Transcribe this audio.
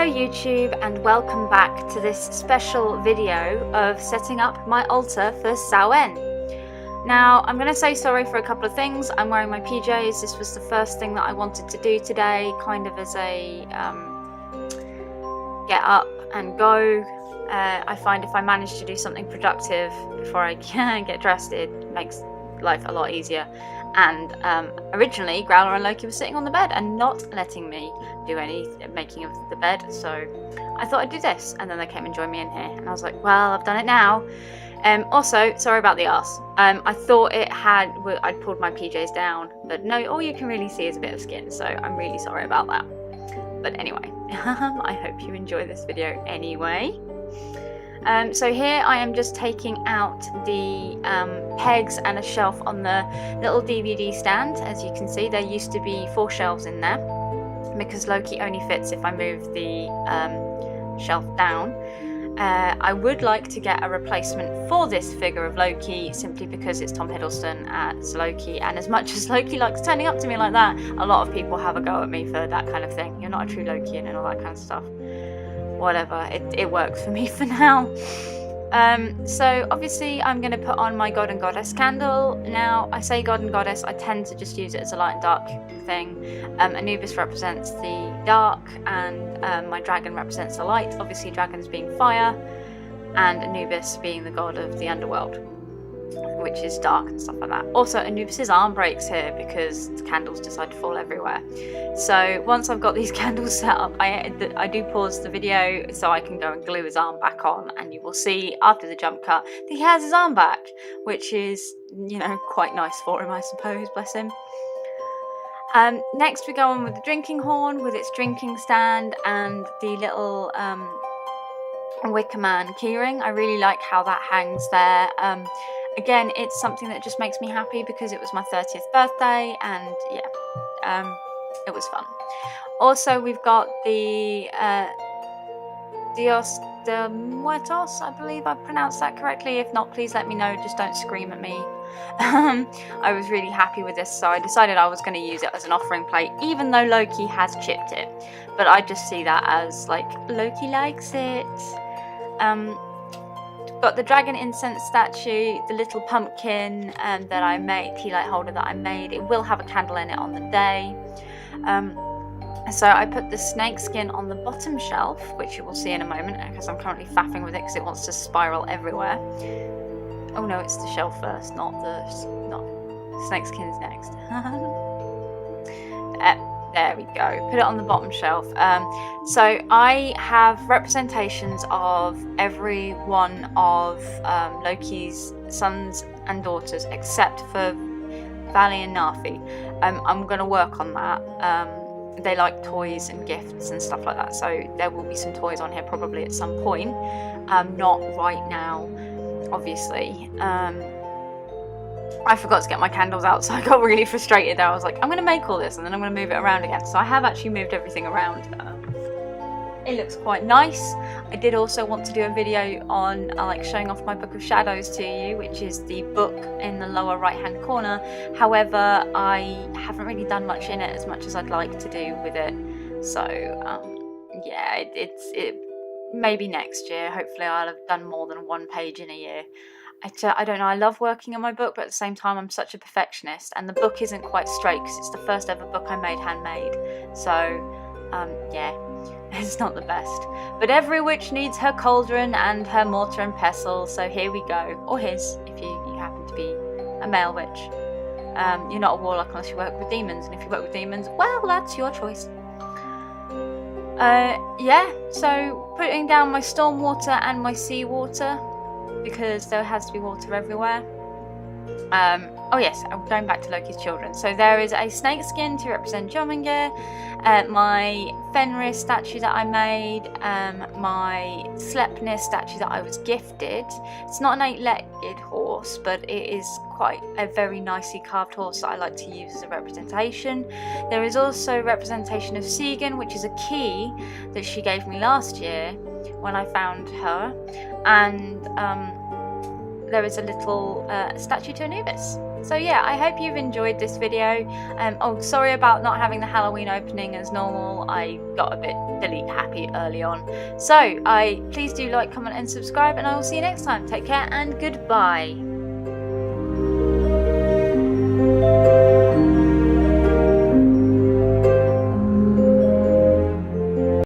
Hello YouTube, and welcome back to this special video of setting up my altar for Samhain. Now, I'm going to say sorry for a couple of things. I'm wearing my PJs. This was the first thing that I wanted to do today, kind of as a get up and go. I find if I manage to do something productive before I get dressed, it makes life a lot easier. And originally Growler and Loki were sitting on the bed and not letting me do any making of the bed, so I thought I'd do this, and then they came and joined me in here, and I was like, well, I've done it now. Also, sorry about the arse. I thought I'd pulled my PJs down, but no, all you can really see is a bit of skin, so I'm really sorry about that. But anyway, I hope you enjoy this video anyway. So here I am just taking out the pegs and a shelf on the little DVD stand. As you can see, there used to be 4 shelves in there because Loki only fits if I move the shelf down. I would like to get a replacement for this figure of Loki, simply because it's Tom Hiddleston as Loki, and as much as Loki likes turning up to me like that, a lot of people have a go at me for that kind of thing. You're not a true Lokian and all that kind of stuff. Whatever, it works for me for now. So obviously I'm going to put on my God and Goddess candle. Now, I say God and Goddess, I tend to just use it as a light and dark thing. Anubis represents the dark, and my dragon represents the light. Obviously dragons being fire, and Anubis being the god of the underworld, which is dark and stuff like that. Also, Anubis's arm breaks here because the candles decide to fall everywhere. So once I've got these candles set up, I do pause the video so I can go and glue his arm back on, and you will see after the jump cut that he has his arm back, which is, you know, quite nice for him, I suppose, bless him. Next we go on with the drinking horn with its drinking stand and the little wicker man keyring. I really like how that hangs there. Again, it's something that just makes me happy because it was my 30th birthday, and yeah, it was fun. Also, we've got the Dios de Muertos, I believe I pronounced that correctly. If not, please let me know, just don't scream at me. I was really happy with this, so I decided I was going to use it as an offering plate, even though Loki has chipped it. But I just see that as, like, Loki likes it. Got the dragon incense statue, the little pumpkin that I made, tea light holder that I made. It will have a candle in it on the day. So I put the snake skin on the bottom shelf, which you will see in a moment, because I'm currently faffing with it because it wants to spiral everywhere. Oh no, it's the shelf first, not snake skin's next. There we go. Put it on the bottom shelf. So I have representations of every one of Loki's sons and daughters, except for Vali and Nafi. I'm going to work on that. They like toys and gifts and stuff like that, so there will be some toys on here probably at some point. Not right now, obviously. I forgot to get my candles out, so I got really frustrated there. I was like, I'm going to make all this and then I'm going to move it around again. So I have actually moved everything around. It looks quite nice. I did also want to do a video on like showing off my Book of Shadows to you, which is the book in the lower right hand corner. However, I haven't really done much in it, as much as I'd like to do with it. So yeah, it maybe next year. Hopefully I'll have done more than 1 page in a year. I don't know, I love working on my book, but at the same time I'm such a perfectionist, and the book isn't quite straight because it's the first ever book I made handmade. So yeah, it's not the best. But every witch needs her cauldron and her mortar and pestle, so here we go. Or his, if you happen to be a male witch. You're not a warlock unless you work with demons, and if you work with demons, well, that's your choice. Yeah, so putting down my storm water and my seawater, because there has to be water everywhere. Oh yes, I'm going back to Loki's children. So there is a snake skin to represent Jormungandr, my Fenris statue that I made, my Sleipnir statue that I was gifted. It's not an 8-legged horse, but it is quite a very nicely carved horse that I like to use as a representation. There is also a representation of Segan, which is a key that she gave me last year when I found her, and there is a little statue to Anubis. So yeah, I hope you've enjoyed this video. Oh, sorry about not having the Halloween opening as normal. I got a bit delete happy early on. So please do like, comment and subscribe, and I will see you next time. Take care and goodbye.